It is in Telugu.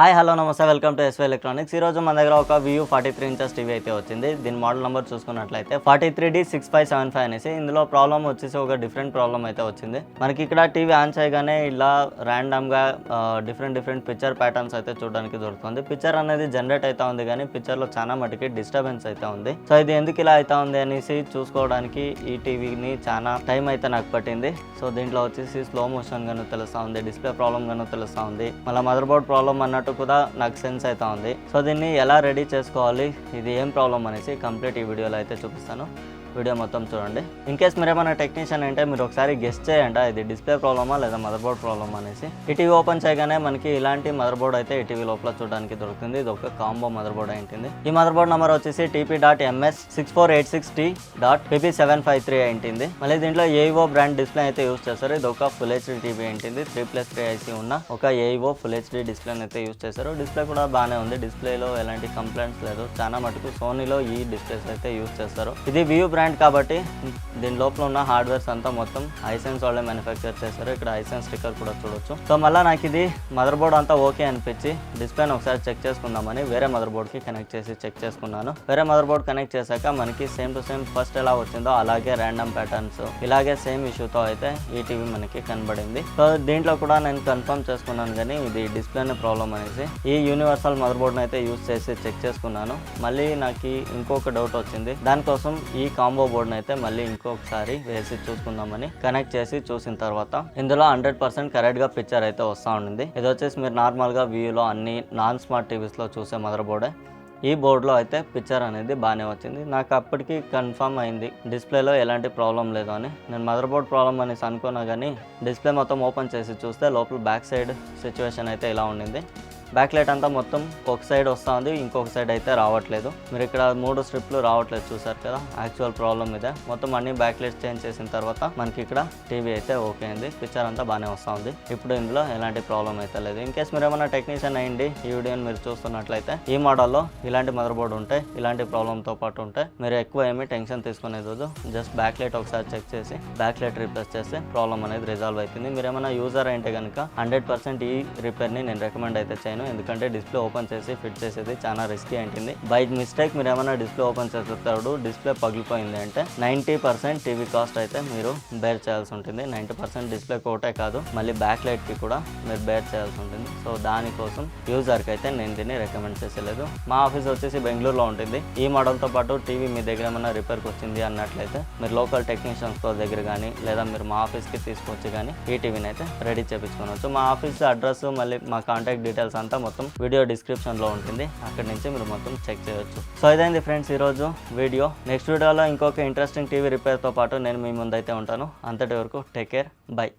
హాయ్ హలో నమస్తే వెల్కమ్ టు ఎస్వై ఎలక్ట్రానిక్స్. ఈరోజు మన దగ్గర ఒక వ్యూ 43 ఇంచెస్ టీవీ అయితే వచ్చింది. దీని మోడల్ నెంబర్ చూసుకున్నట్లయితే 43D6575 అనేసి. ఇందులో ప్రాబ్లం వచ్చేసి ఒక డిఫరెంట్ ప్రాబ్లం అయితే వచ్చింది. మనకి ఇక్కడ టీవీ ఆన్ చేయగానే ఇలా ర్యాండమ్గా డిఫరెంట్ పిక్చర్ ప్యాటర్న్స్ అయితే చూడడానికి దొరుకుతుంది. పిక్చర్ అనేది జనరేట్ అయితే ఉంది కానీ పిక్చర్లో చాలా మటుకి డిస్టర్బెన్స్ అయితే ఉంది. సో ఇది ఎందుకు ఇలా అయితే ఉంది అనేసి చూసుకోవడానికి ఈ టీవీని చాలా టైం అయితే నాకు పట్టింది. సో దీంట్లో వచ్చేసి స్లో మోషన్ గాను తెలుస్తూ ఉంది, డిస్ప్లే ప్రాబ్లం గాను తెలుస్తూ ఉంది, మళ్ళీ మదర్ బోర్డ్ ప్రాబ్లం అన్నట్టు కూడా నాకు సెన్స్ అయితే ఉంది. సో దీన్ని ఎలా రెడీ చేసుకోవాలి, ఇది ఏం ప్రాబ్లం అనేసి కంప్లీట్ ఈ వీడియోలో అయితే చూపిస్తాను. వీడియో మొత్తం చూడండి. ఇన్ కేస్ మీరు ఏమైనా టెక్నీషియన్ అంటే మీరు ఒకసారి గెస్ట్ చేయండి ఇది డిస్ప్లే ప్రాబ్లమా లేదా మదర్ బోర్డ్ ప్రాబ్లమ్ అనేసి. ఈ టీవీ ఓపెన్ చేయగానే మనకి ఇలాంటి మదర్ బోర్డ్ అయితే ఈ టీవీ లోపల చూడడానికి దొరుకుతుంది. ఇది ఒక కాంబో మదర్ బోర్డ్ అయింటుంది. ఈ మదర్ బోర్డ్ నెంబర్ వచ్చేసి TP.MS6486T.PP753 అయింటుంది. మళ్ళీ దీంట్లో ఏవో బ్రాండ్ డిస్ప్లే అయితే యూస్ చేస్తారు. ఇది ఒక ఫుల్ హెచ్డీ టీవీ అయింటుంది. 3+3 IC ఉన్న ఒక ఏవో ఫుల్ హెచ్డీ డిస్ప్లే అయితే యూస్ చేస్తారు. డిస్ప్లే కూడా బాగానే ఉంది. డిస్ప్లేలో ఎలాంటి కంప్లైంట్స్ లేదు. చాలా మటుకు సోనీలో ఈ డిస్ప్లేస్ అయితే యూస్ చేస్తారు. ఇది వ్యూ బ్రాండ్ కాబట్టి దీని లోపల ఉన్న హార్డ్వేర్స్ అంతా మొత్తం హైసెన్స్ వాళ్ళే మ్యానుఫ్యాక్చర్ చేస్తారు. ఇక్కడ హైసెన్స్ స్టిక్కర్ కూడా చూడొచ్చు. సో మళ్ళీ నాకు ఇది మదర్ బోర్డ్ అంతా ఓకే అనిపించి డిస్ప్లేని ఒకసారి చెక్ చేసుకుందామని వేరే మదర్ బోర్డ్కి కనెక్ట్ చేసి చెక్ చేసుకున్నాను. వేరే మదర్ బోర్డ్ కనెక్ట్ చేశాక మనకి సేమ్ టు సేమ్ ఫస్ట్ ఎలా వచ్చిందో అలాగే ర్యాండమ్ ప్యాటర్న్స్ ఇలాగే సేమ్ ఇష్యూతో అయితే ఈ టీవీ మనకి కనబడింది. సో దీంట్లో కూడా నేను కన్ఫర్మ్ చేసుకున్నాను కానీ ఇది డిస్ప్లేనే ప్రాబ్లం అనేసి ఈ యూనివర్సల్ మదర్ బోర్డ్ని అయితే యూస్ చేసి చెక్ చేసుకున్నాను. మళ్ళీ నాకు ఇంకొక డౌట్ వచ్చింది. దానికోసం ఈ కాంబో బోర్డ్ అయితే మళ్ళీ ఇంకొకసారి వేసి చూసుకుందామని కనెక్ట్ చేసి చూసిన తర్వాత ఇందులో 100% కరెక్ట్ గా పిక్చర్ అయితే వస్తూ ఉండింది. ఇది వచ్చేసి మీరు నార్మల్ గా వ్యూలో అన్ని నాన్ స్మార్ట్ టీవీస్ లో చూసే మదర్ బోర్డే. ఈ బోర్డులో అయితే పిక్చర్ అనేది బాగానే వచ్చింది. నాకు అప్పటికి కన్ఫర్మ్ అయింది డిస్ప్లేలో ఎలాంటి ప్రాబ్లం లేదు అని. నేను మదర్ బోర్డ్ ప్రాబ్లం అనేసి అనుకున్నా కానీ డిస్ప్లే మొత్తం ఓపెన్ చేసి చూస్తే లోపల బ్యాక్ సైడ్ సిచ్యువేషన్ అయితే ఇలా ఉండింది. బ్యాక్ లైట్ అంతా మొత్తం ఒక సైడ్ వస్తూ ఉంది, ఇంకొక సైడ్ అయితే రావట్లేదు. మీరు ఇక్కడ 3 స్ట్రిప్లు రావట్లేదు చూసారు కదా. యాక్చువల్ ప్రాబ్లం ఇదే. మొత్తం అన్ని బ్యాక్ లైట్స్ చేంజ్ చేసిన తర్వాత మనకి ఇక్కడ టీవీ అయితే ఓకే అయింది. పిక్చర్ అంతా బాగానే వస్తూ ఉంది. ఇప్పుడు ఇందులో ఎలాంటి ప్రాబ్లం అయితే లేదు. ఇన్ కేస్ మీరు ఏమైనా టెక్నీషియన్ అయ్యండి ఈ వీడియోని మీరు చూస్తున్నట్లయితే ఈ మోడల్లో ఇలాంటి మదర్ బోర్డు ఉంటాయి, ఇలాంటి ప్రాబ్లంతో పాటు ఉంటాయి. మీరు ఎక్కువ ఏమీ టెన్షన్ తీసుకునేది జస్ట్ బ్యాక్ లైట్ ఒకసారి చెక్ చేసి బ్యాక్ లైట్ రీప్లేస్ చేస్తే ప్రాబ్లం అనేది రిజాల్వ్ అవుతుంది. మీరు ఏమైనా యూజర్ అయితే కనుక 100% ఈ రిపేర్ని నేను రికమెండ్ అయితే చేయను. ఎందుకంటే డిస్ప్లే ఓపెన్ చేసి ఫిట్ చేసేది చాలా రిస్కీ అయింటుంది. బై మిస్టేక్ మీరు ఏమైనా డిస్ప్లే ఓపెన్ చేసేస్తాడు డిస్ప్లే పగిలిపోయింది అంటే 90% టీవీ కాస్ట్ అయితే మీరు బేర్ చేయాల్సి ఉంటుంది. 90% డిస్ప్లే కోటే కాదు, మళ్ళీ బ్యాక్ లైట్కి కూడా మీరు బేర్ చేయాల్సి ఉంటుంది. సో దానికోసం యూజర్కి అయితే నేను దీన్ని రికమెండ్ చేసేలేదు. మా ఆఫీస్ వచ్చేసి బెంగళూరులో ఉంటుంది. ఈ మోడల్తో పాటు టీవీ మీ దగ్గర ఏమైనా రిపేర్కి వచ్చింది అన్నట్లయితే మీరు లోకల్ టెక్నీషియన్స్ దగ్గర కానీ లేదా మీరు మా ఆఫీస్కి తీసుకొచ్చి కానీ ఈ టీవీని అయితే రెడీ చేయించుకోవచ్చు. మా ఆఫీస్ అడ్రస్ మళ్ళీ మా కాంటాక్ట్ డీటెయిల్స్ అంతా మొత్తం వీడియో డిస్క్రిప్షన్లో ఉంటుంది. అక్కడి నుంచి మీరు మొత్తం చెక్ చేయొచ్చు. సో ఇదైంది ఫ్రెండ్స్ ఈరోజు వీడియో. నెక్స్ట్ వీడియోలో ఇంకొక ఇంట్రెస్టింగ్ టీవీ రిపేర్తో పాటు నేను మీ ముందైతే ఉంటాను. అంతటి వరకు టేక్ కేర్, బై.